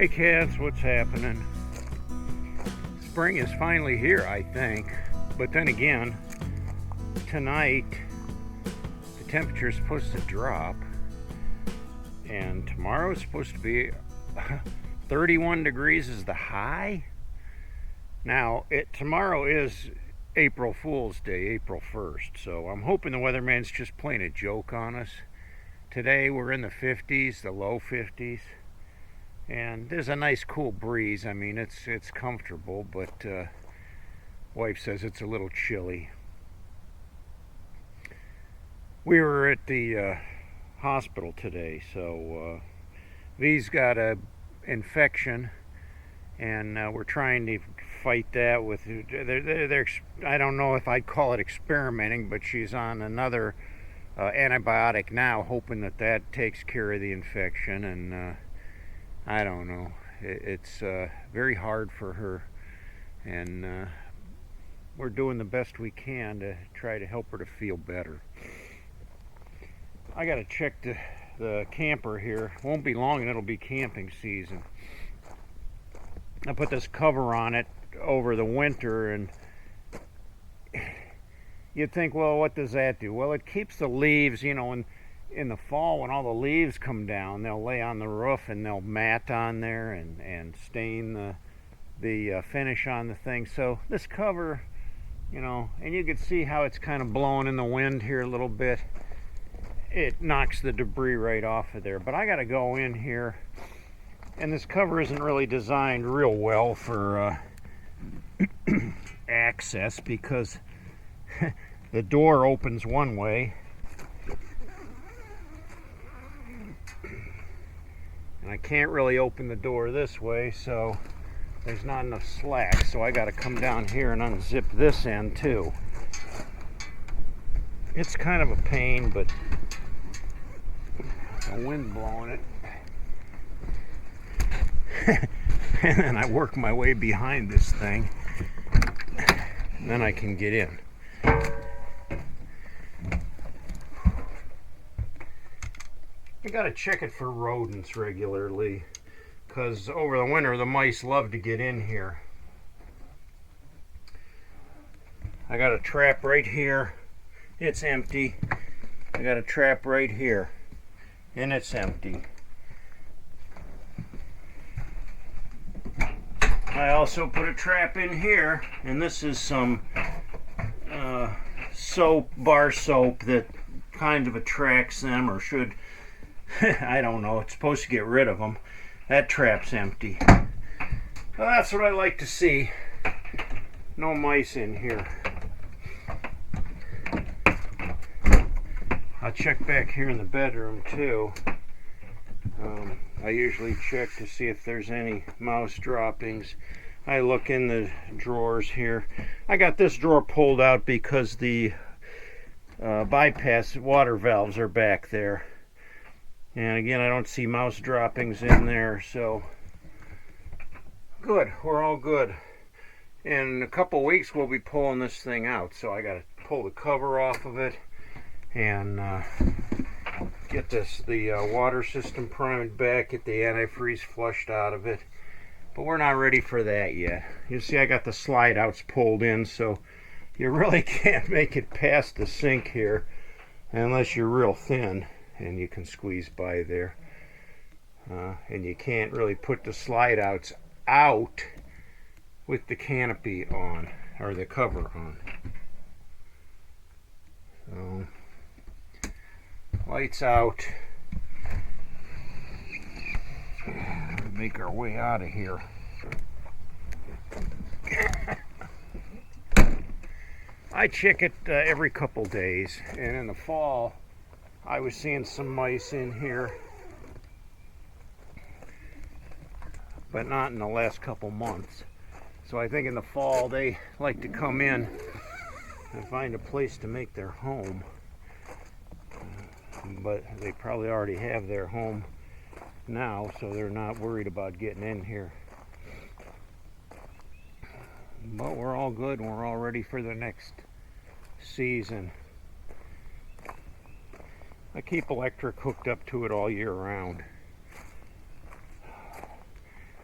Hey cats, what's happening? Spring is finally here, I think. But then again, tonight the temperature is supposed to drop, and tomorrow is supposed to be 31 degrees is the high. Now, tomorrow is April Fool's Day, April 1st, so I'm hoping the weatherman's just playing a joke on us. Today we're in the 50s, the low 50s. And there's a nice cool breeze. I mean, it's comfortable, but wife says it's a little chilly. We were at the hospital today, so V's got a infection, and we're trying to fight that with. I don't know if I'd call it experimenting, but she's on another antibiotic now, hoping that takes care of the infection, and I don't know. It's very hard for her, and we're doing the best we can to try to help her to feel better. I gotta check the camper here. Won't be long and it'll be camping season. I put this cover on it over the winter, and you'd think, well, what does that do? Well, it keeps the leaves, you know, in the fall, when all the leaves come down, they'll lay on the roof and they'll mat on there and stain the finish on the thing. So this cover, you know, and you can see how it's kind of blowing in the wind here a little bit. It knocks the debris right off of there. But I got to go in here, and this cover isn't really designed real well for access, because the door opens one way, and I can't really open the door this way, so there's not enough slack, so I got to come down here and unzip this end too. It's kind of a pain, but the wind blowing it. And then I work my way behind this thing, and then I can get in. I gotta check it for rodents regularly, because over the winter the mice love to get in here. I got a trap right here, it's empty. I got a trap right here, and it's empty. I also put a trap in here, and this is some bar soap that kind of attracts them, or should. I don't know, it's supposed to get rid of them. That trap's empty. Well, that's what I like to see. No mice in here. I'll check back here in the bedroom too. I usually check to see if there's any mouse droppings. I look in the drawers here. I got this drawer pulled out because the bypass water valves are back there. And again, I don't see mouse droppings in there, so good, we're all good. In a couple weeks we'll be pulling this thing out, so I gotta pull the cover off of it and get the water system primed back, get the antifreeze flushed out of it. But we're not ready for that yet. You see, I got the slide outs pulled in, so you really can't make it past the sink here unless you're real thin, and you can squeeze by there. And you can't really put the slide outs out with the canopy on, or the cover on. So, lights out. Make our way out of here. I check it every couple days, and in the fall I was seeing some mice in here, but not in the last couple months. So I think in the fall they like to come in and find a place to make their home. But they probably already have their home now, so they're not worried about getting in here. But we're all good, and we're all ready for the next season. I keep electric hooked up to it all year round.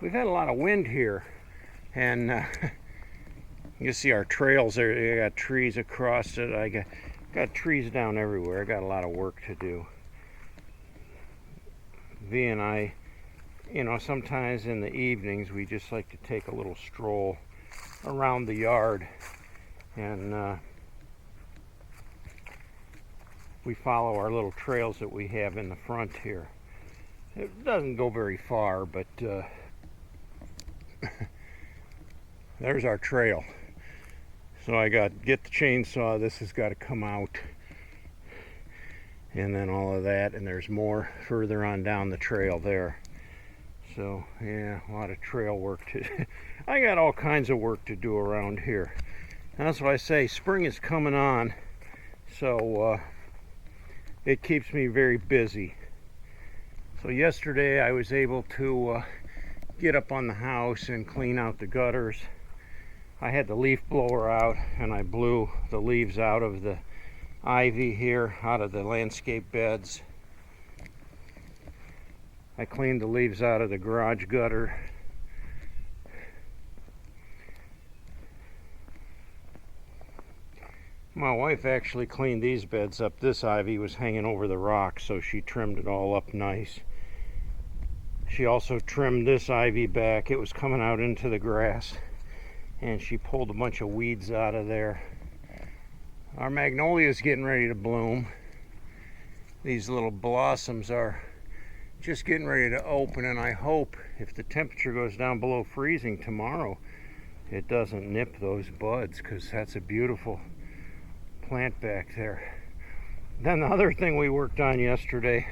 we've had a lot of wind here, and you see our trails there. I got trees across it. I got trees down everywhere. I got a lot of work to do. V and I, you know, sometimes in the evenings we just like to take a little stroll around the yard, and we follow our little trails that we have in the front here. It doesn't go very far, but there's our trail. So I get the chainsaw. This has got to come out, and then all of that, and there's more further on down the trail there. So yeah, a lot of trail work to I got all kinds of work to do around here. That's why I say spring is coming on, so it keeps me very busy. So yesterday I was able to get up on the house and clean out the gutters. I had the leaf blower out, and I blew the leaves out of the ivy here, out of the landscape beds. I cleaned the leaves out of the garage gutter. My wife actually cleaned these beds up. This ivy was hanging over the rocks, so she trimmed it all up nice. She also trimmed this ivy back. It was coming out into the grass, and she pulled a bunch of weeds out of there. Our magnolia is getting ready to bloom. These little blossoms are just getting ready to open, and I hope if the temperature goes down below freezing tomorrow, it doesn't nip those buds, because that's a beautiful plant back there. Then the other thing we worked on yesterday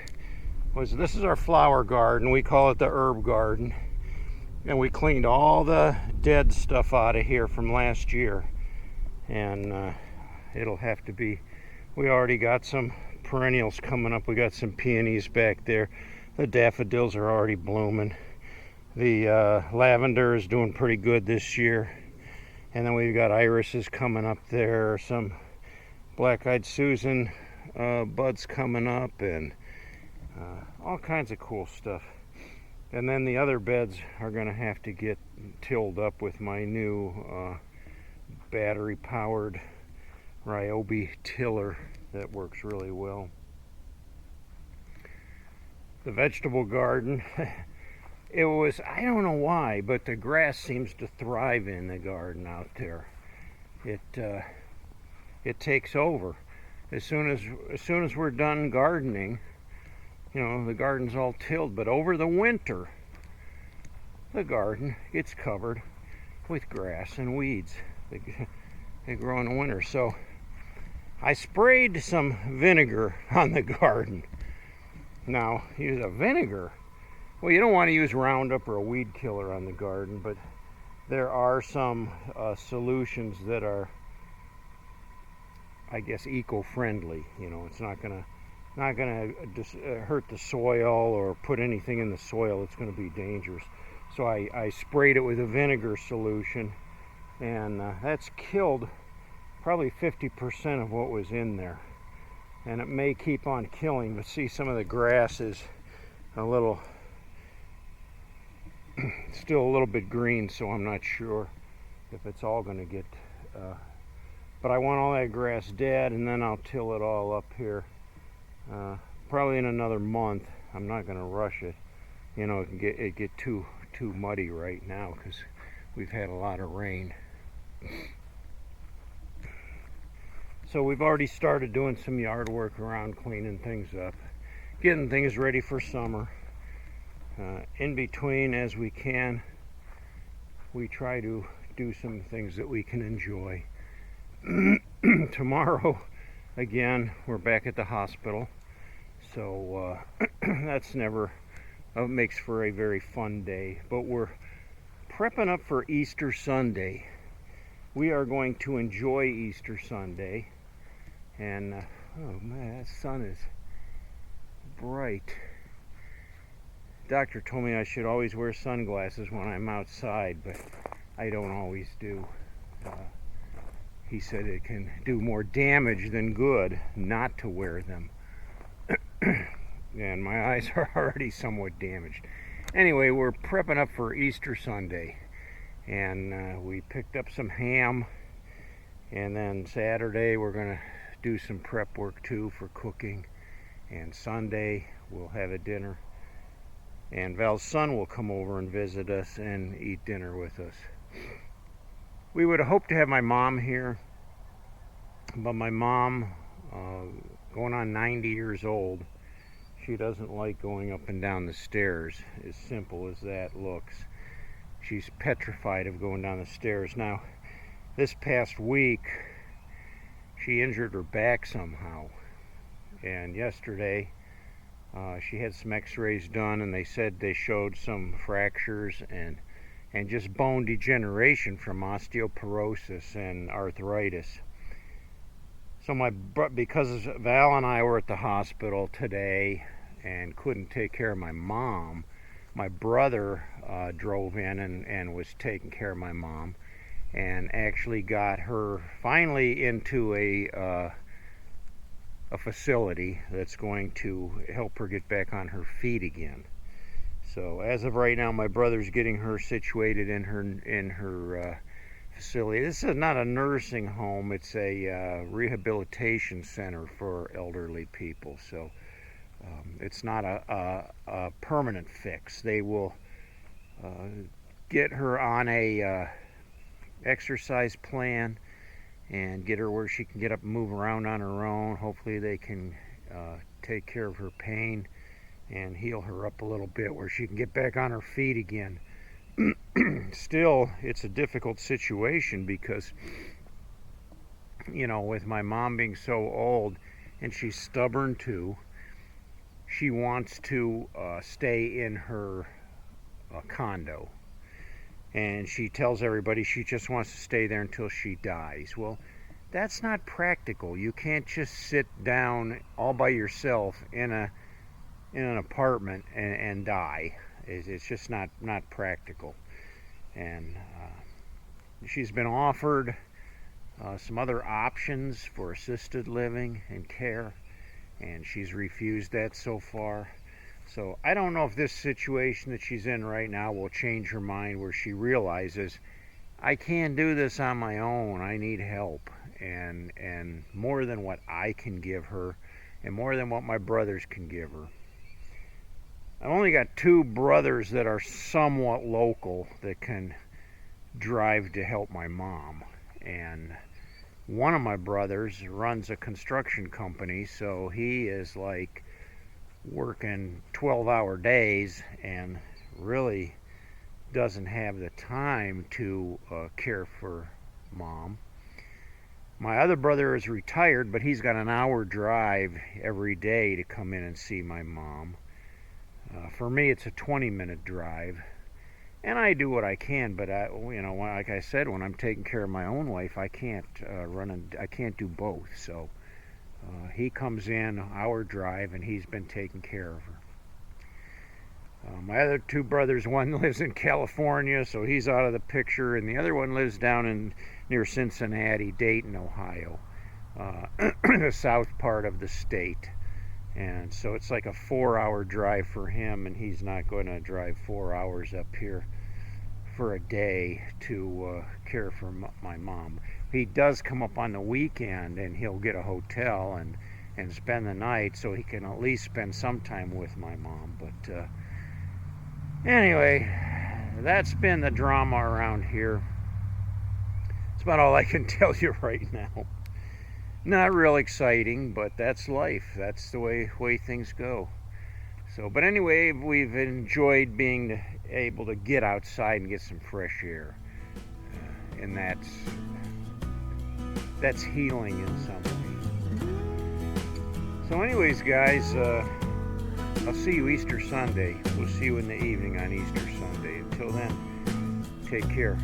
was, this is our flower garden. We call it the herb garden. And we cleaned all the dead stuff out of here from last year. And it'll have to be, we already got some perennials coming up. We got some peonies back there. The daffodils are already blooming. The lavender is doing pretty good this year. And then we've got irises coming up there, some black-eyed Susan buds coming up, and all kinds of cool stuff. And then the other beds are going to have to get tilled up with my new battery-powered Ryobi tiller that works really well. The vegetable garden, it was, I don't know why, but the grass seems to thrive in the garden out there. It takes over. As soon as we're done gardening, you know, the garden's all tilled, but over the winter, the garden gets covered with grass and weeds. They grow in the winter. So I sprayed some vinegar on the garden. Now, use a vinegar. Well, you don't want to use Roundup or a weed killer on the garden, but there are some solutions that are, I guess, eco-friendly. You know, it's not gonna hurt the soil or put anything in the soil. It's going to be dangerous. So I sprayed it with a vinegar solution, and that's killed probably 50% of what was in there. And it may keep on killing, but see, some of the grass is a little, still a little bit green, so I'm not sure if it's all going to get, but I want all that grass dead, and then I'll till it all up here. Probably in another month. I'm not going to rush it. You know, it get too muddy right now because we've had a lot of rain. So we've already started doing some yard work around, cleaning things up, getting things ready for summer. In between, as we can, we try to do some things that we can enjoy. Tomorrow, again, we're back at the hospital, so that's never makes for a very fun day. But we're prepping up for Easter Sunday. We are going to enjoy Easter Sunday, and oh man, that sun is bright. Doctor told me I should always wear sunglasses when I'm outside, but I don't always do. He said it can do more damage than good not to wear them. And my eyes are already somewhat damaged. Anyway, we're prepping up for Easter Sunday, and we picked up some ham, and then Saturday we're going to do some prep work too for cooking, and Sunday we'll have a dinner, and Val's son will come over and visit us and eat dinner with us. We would have hoped to have my mom here, but my mom, going on 90 years old, she doesn't like going up and down the stairs, as simple as that looks. She's petrified of going down the stairs. Now, this past week, she injured her back somehow, and yesterday she had some x-rays done, and they said they showed some fractures and just bone degeneration from osteoporosis and arthritis. So because Val and I were at the hospital today and couldn't take care of my mom, my brother drove in and was taking care of my mom, and actually got her finally into a facility that's going to help her get back on her feet again. So as of right now, my brother's getting her situated in her facility. This is not a nursing home, it's a rehabilitation center for elderly people. So it's not a permanent fix. They will get her on a exercise plan and get her where she can get up and move around on her own. Hopefully they can take care of her pain and heal her up a little bit where she can get back on her feet again. Still, it's a difficult situation because, you know, with my mom being so old, and she's stubborn too, she wants to stay in her condo. And she tells everybody she just wants to stay there until she dies. Well, that's not practical. You can't just sit down all by yourself in an apartment and die. It's just not practical. And she's been offered some other options for assisted living and care, and she's refused that so far. So I don't know if this situation that she's in right now will change her mind, where she realizes, I can't do this on my own. I need help, and more than what I can give her, and more than what my brothers can give her. I've only got 2 brothers that are somewhat local that can drive to help my mom, and one of my brothers runs a construction company, so he is like working 12-hour days and really doesn't have the time to care for mom. My other brother is retired, but he's got an hour drive every day to come in and see my mom. For me, it's a 20-minute drive, and I do what I can. But like I said, when I'm taking care of my own wife, I can't I can't do both. So he comes in, hour drive, and he's been taking care of her. My other 2 brothers, one lives in California, so he's out of the picture, and the other one lives down near Cincinnati, Dayton, Ohio, the south part of the state. And so it's like a 4-hour drive for him, and he's not going to drive 4 hours up here for a day to care for my mom. He does come up on the weekend, and he'll get a hotel and spend the night so he can at least spend some time with my mom. But anyway, that's been the drama around here. That's about all I can tell you right now. Not real exciting, but that's life. That's the way things go. So, but anyway, we've enjoyed being able to get outside and get some fresh air, and that's healing in some way. So, anyways, guys, I'll see you Easter Sunday. We'll see you in the evening on Easter Sunday. Until then, take care.